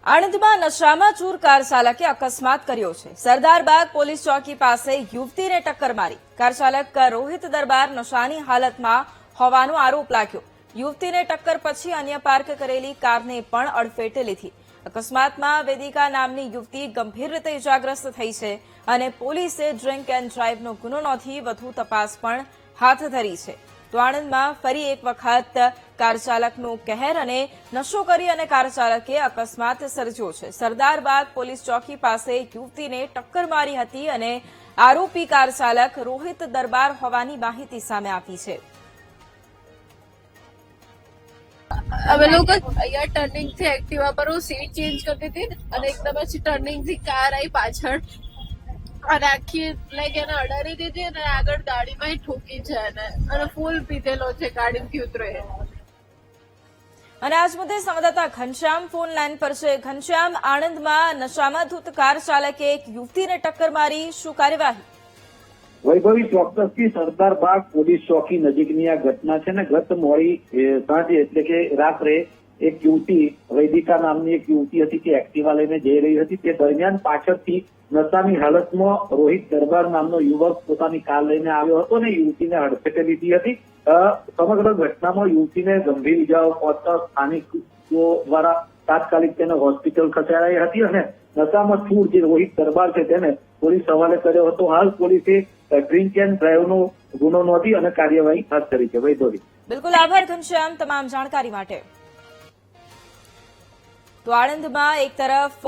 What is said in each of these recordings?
આણંદમાં નશામાં ચૂર કાર ચાલકે અકસ્માત કર્યો છે। સરદારબાગ પોલીસ ચોકી પાસે યુવતીને ટક્કર મારી। કાર ચાલક રોહિત દરબાર નશાની હાલતમાં હોવાનો આરોપ લાગ્યો। યુવતીને ટક્કર પછી અન્ય પાર્ક કરેલી કારને પણ અડફેટે લીધી। અકસ્માતમાં વેદિકા નામની યુવતી ગંભીર રીતે ઇજાગ્રસ્ત થઈ છે અને પોલીસે ડ્રિંક એન્ડ ડ્રાઇવનો ગુનો નોંધી વધુ તપાસ પણ હાથ ધરી છે। તો આણંદમાં ફરી એક વખત કાર ચાલકનો કહેર અને નશો કરી અને કાર ચાલકે અકસ્માત સર્જ્યો છે। સરદારબાગ પોલીસ ચોકી પાસે યુવતીને ટક્કર મારી હતી અને આરોપી કાર ચાલક રોહિત દરબાર હોવાની માહિતી સામે આવી છે। અમે લોકો અહીંયા ટર્નિંગ થી એક્ટિવા પર હું સીટ ચેન્જ કરતી હતી અને એકદમ પછી ટર્નિંગ થી કાર આવી પાછળ અને આખી લાઈક એને અડાડી દીધી અને આગળ ગાડીમાં ઠોકી છે અને ફૂલ પીધેલો છે ગાડીમાંથી ઉતરે। અને આજ મુદ્દે સંવાદદાતા ઘનશ્યામ ફોન લાઈન પર છે। ઘનશ્યામ, આણંદમાં નશામાં ધૂત કાર ચાલકે એક યુવતીને ટક્કર મારી, શું કાર્યવાહી? વૈભવી, ચોક્કસથી સરદારબાગ પોલીસ ચોકી નજીકની આ ઘટના છે ને ગત મોડી સાંજે એટલે કે રાત્રે એક યુવતી વૈદિકા નામની એક યુવતી હતી કે એક્ટિવા લઈને જઈ રહી હતી। તે દરમિયાન પાછળથી નશાની હાલતમાં રોહિત દરબાર નામનો યુવક પોતાની કાર લઈને આવ્યો હતો ને યુવતીને હડફેટે લીધી હતી। સમગ્ર ઘટનામાં યુવતીને ગંભીર ઇજાઓ પહોંચતા સ્થાનિકો દ્વારા તાત્કાલિક તેને હોસ્પિટલ ખસેડાઈ હતી અને નશામાં ચૂર જે રોહિત દરબાર છે તેને પોલીસ હવાલે કર્યો હતો। હાલ પોલીસે ડ્રિંક એન્ડ ડ્રાઇવનો ગુનો નોંધી અને કાર્યવાહી હાથ ધરી છે। વૈભવી, બિલકુલ આભાર ઘનશ્યામ તમામ જાણકારી માટે। તો આણંદમાં એક તરફ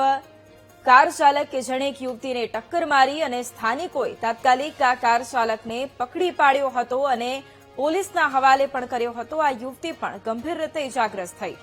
કાર ચાલક કે જેણે એક યુવતીને ટક્કર મારી અને સ્થાનિકોએ તાત્કાલિક આ કાર ચાલકને પકડી પાડ્યો હતો અને પોલીસના હવાલે પણ કર્યો હતો। આ યુવતી પણ ગંભીર રીતે ઇજાગ્રસ્ત થઈ।